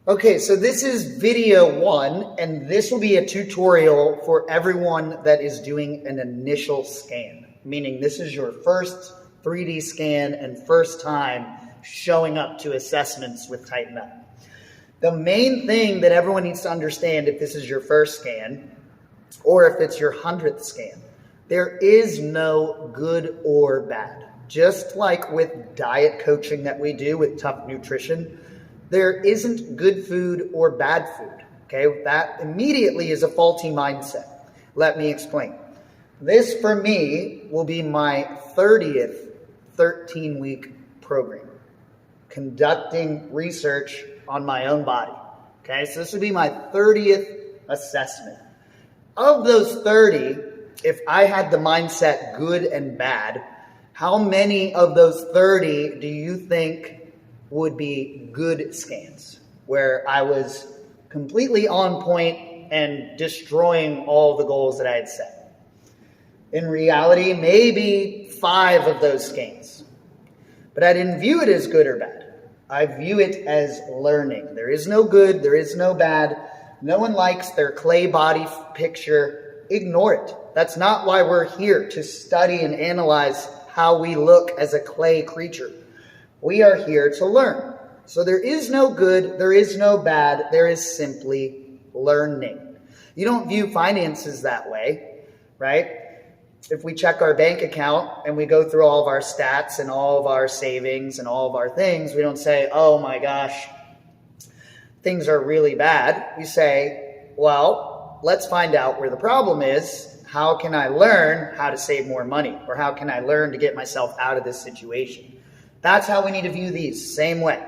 Okay, so this is video 1, and this will be a tutorial for everyone that is doing an initial scan, meaning this is your first 3D scan and first time showing up to assessments with TitanUp. The main thing that everyone needs to understand if this is your first scan or if it's your 100th scan, there is no good or bad. Just like with diet coaching that we do with Tough Nutrition, there isn't good food or bad food, okay? That immediately is a faulty mindset. Let me explain. This, for me, will be my 30th 13-week program, conducting research on my own body, okay? So this would be my 30th assessment. Of those 30, if I had the mindset good and bad, how many of those 30 do you think would be good scans, where I was completely on point and destroying all the goals that I had set? In reality, maybe 5 of those scans. But I didn't view it as good or bad. I view it as learning. There is no good, there is no bad. No one likes their clay body picture. Ignore it. That's not why we're here, to study and analyze how we look as a clay creature. We are here to learn. So there is no good, there is no bad, there is simply learning. You don't view finances that way, right? If we check our bank account and we go through all of our stats and all of our savings and all of our things, we don't say, oh my gosh, things are really bad. We say, well, let's find out where the problem is. How can I learn how to save more money? Or how can I learn to get myself out of this situation? That's how we need to view these, same way.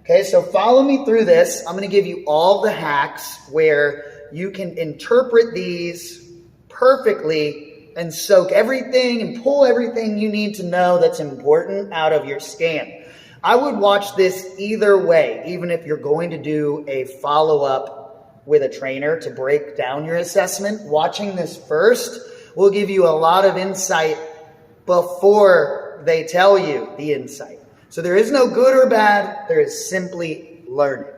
Okay, so follow me through this. I'm going to give you all the hacks where you can interpret these perfectly and soak everything and pull everything you need to know that's important out of your scan. I would watch this either way, even if you're going to do a follow-up with a trainer to break down your assessment. Watching this first will give you a lot of insight before they tell you the insight. So there is no good or bad, there is simply learning.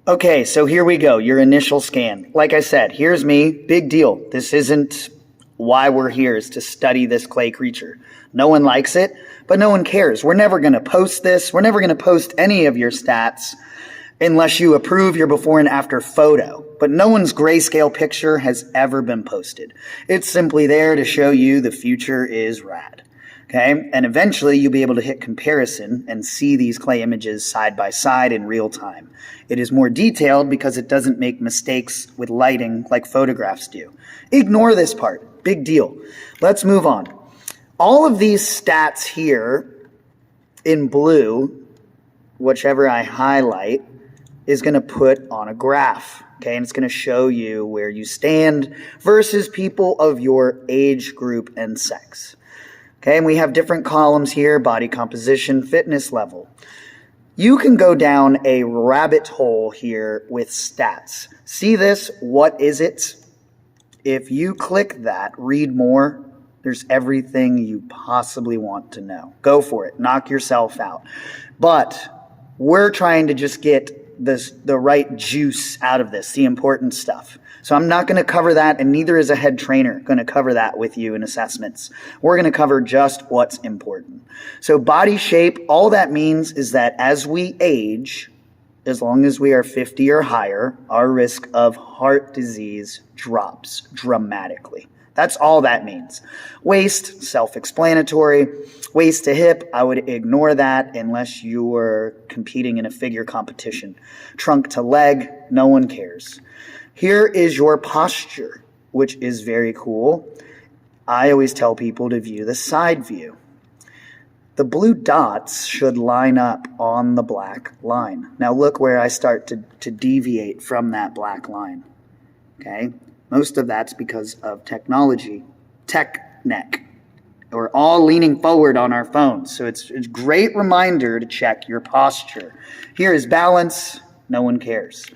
Okay, so here we go, your initial scan. Like I said, here's me, big deal. This isn't why we're here, is to study this clay creature. No one likes it, but no one cares. We're never going to post this. We're never going to post any of your stats unless you approve your before and after photo. But no one's grayscale picture has ever been posted. It's simply there to show you the future is rad. Okay? And eventually you'll be able to hit comparison and see these clay images side by side in real time. It is more detailed because it doesn't make mistakes with lighting like photographs do. Ignore this part. Big deal. Let's move on. All of these stats here in blue, whichever I highlight, is going to put on a graph, okay? And it's going to show you where you stand versus people of your age group and sex. Okay, and we have different columns here: body composition, fitness level. You can go down a rabbit hole here with stats. See this? What is it? If you click that, read more, there's everything you possibly want to know. Go for it. Knock yourself out. But we're trying to just get the right juice out of this, the important stuff. So I'm not going to cover that, and neither is a head trainer going to cover that with you in assessments. We're going to cover just what's important. So body shape, all that means is that as we age, as long as we are 50 or higher, our risk of heart disease drops dramatically. That's all that means. Waist, self-explanatory. Waist to hip, I would ignore that unless you were competing in a figure competition. Trunk to leg, no one cares. Here is your posture, which is very cool. I always tell people to view the side view. The blue dots should line up on the black line. Now look where I start to deviate from that black line. Okay? Most of that's because of technology, tech neck. We're all leaning forward on our phones, so it's a great reminder to check your posture. Here is balance, no one cares.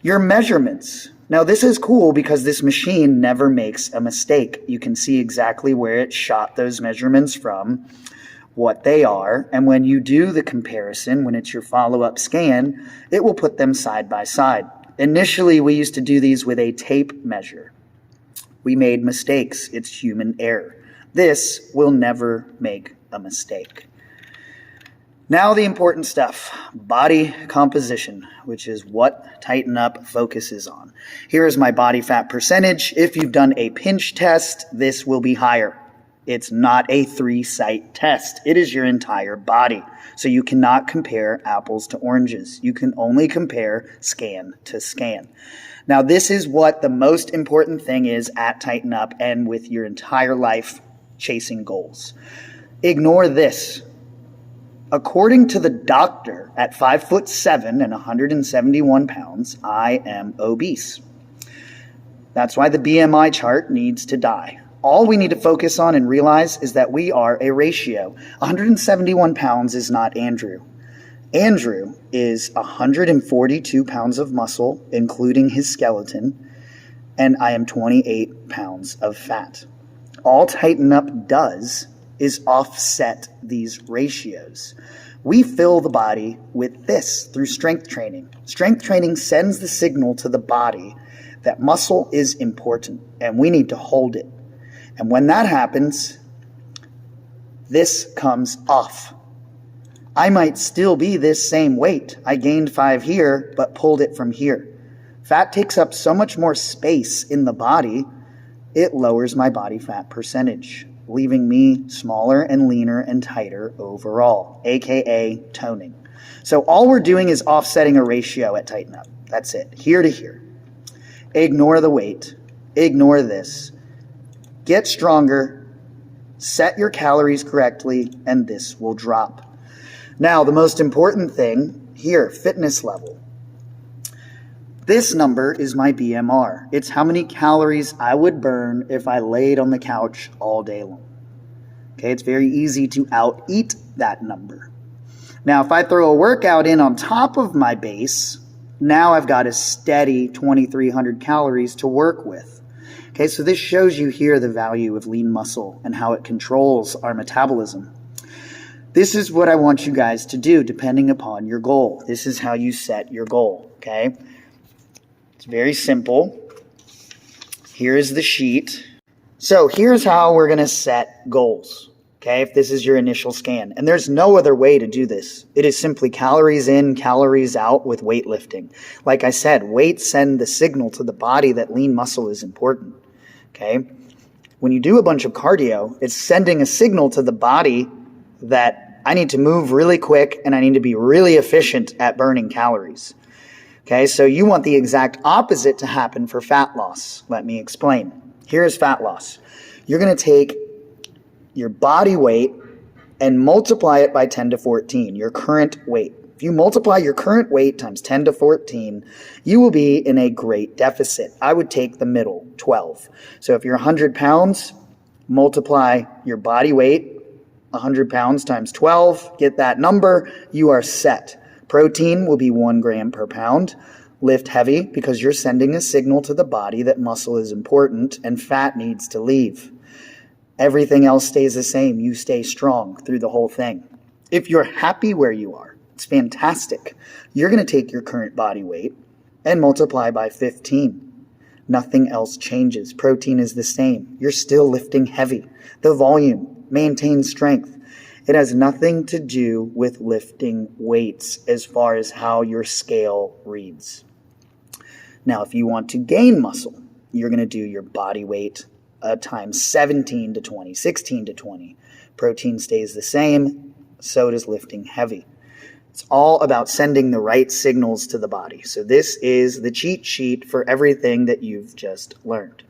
Your measurements. Now this is cool because this machine never makes a mistake. You can see exactly where it shot those measurements from. what they are, and when you do the comparison, when it's your follow-up scan, it will put them side by side. Initially, we used to do these with a tape measure. We made mistakes. It's human error. This will never make a mistake. Now the important stuff, body composition, which is what TitanUp focuses on. Here is my body fat percentage. If you've done a pinch test, this will be higher. It's not a 3-site test. It is your entire body. So you cannot compare apples to oranges. You can only compare scan to scan. Now, this is what the most important thing is at TitanUp and with your entire life chasing goals. Ignore this. According to the doctor, at 5'7" and 171 pounds, I am obese. That's why the BMI chart needs to die. All we need to focus on and realize is that we are a ratio. 171 pounds is not Andrew. Andrew is 142 pounds of muscle, including his skeleton, and I am 28 pounds of fat. All TitanUp does is offset these ratios. We fill the body with this through strength training. Strength training sends the signal to the body that muscle is important, and we need to hold it. And when that happens, this comes off. I might still be this same weight. I gained 5 here, but pulled it from here. Fat takes up so much more space in the body, it lowers my body fat percentage, leaving me smaller and leaner and tighter overall, aka toning. So all we're doing is offsetting a ratio at TitanUp. That's it, here to here. Ignore the weight. Ignore this. Get stronger, set your calories correctly, and this will drop. Now, the most important thing here, fitness level. This number is my BMR. It's how many calories I would burn if I laid on the couch all day long. Okay, it's very easy to out-eat that number. Now, if I throw a workout in on top of my base, now I've got a steady 2,300 calories to work with. Okay, so this shows you here the value of lean muscle and how it controls our metabolism. This is what I want you guys to do depending upon your goal. This is how you set your goal, okay? It's very simple. Here is the sheet. So here's how we're going to set goals, okay, if this is your initial scan. And there's no other way to do this. It is simply calories in, calories out with weightlifting. Like I said, weights send the signal to the body that lean muscle is important. Okay, when you do a bunch of cardio, it's sending a signal to the body that I need to move really quick and I need to be really efficient at burning calories. Okay, so you want the exact opposite to happen for fat loss. Let me explain. Here is fat loss. You're going to take your body weight and multiply it by 10 to 14, your current weight. If you multiply your current weight times 10 to 14, you will be in a great deficit. I would take the middle, 12. So if you're 100 pounds, multiply your body weight, 100 pounds times 12, get that number, you are set. Protein will be 1 gram per pound. Lift heavy because you're sending a signal to the body that muscle is important and fat needs to leave. Everything else stays the same. You stay strong through the whole thing. If you're happy where you are, it's fantastic. You're going to take your current body weight and multiply by 15. Nothing else changes. Protein is the same. You're still lifting heavy. The volume maintains strength. It has nothing to do with lifting weights as far as how your scale reads. Now, if you want to gain muscle, you're going to do your body weight times 17 to 20, 16 to 20. Protein stays the same, so does lifting heavy. It's all about sending the right signals to the body. So this is the cheat sheet for everything that you've just learned.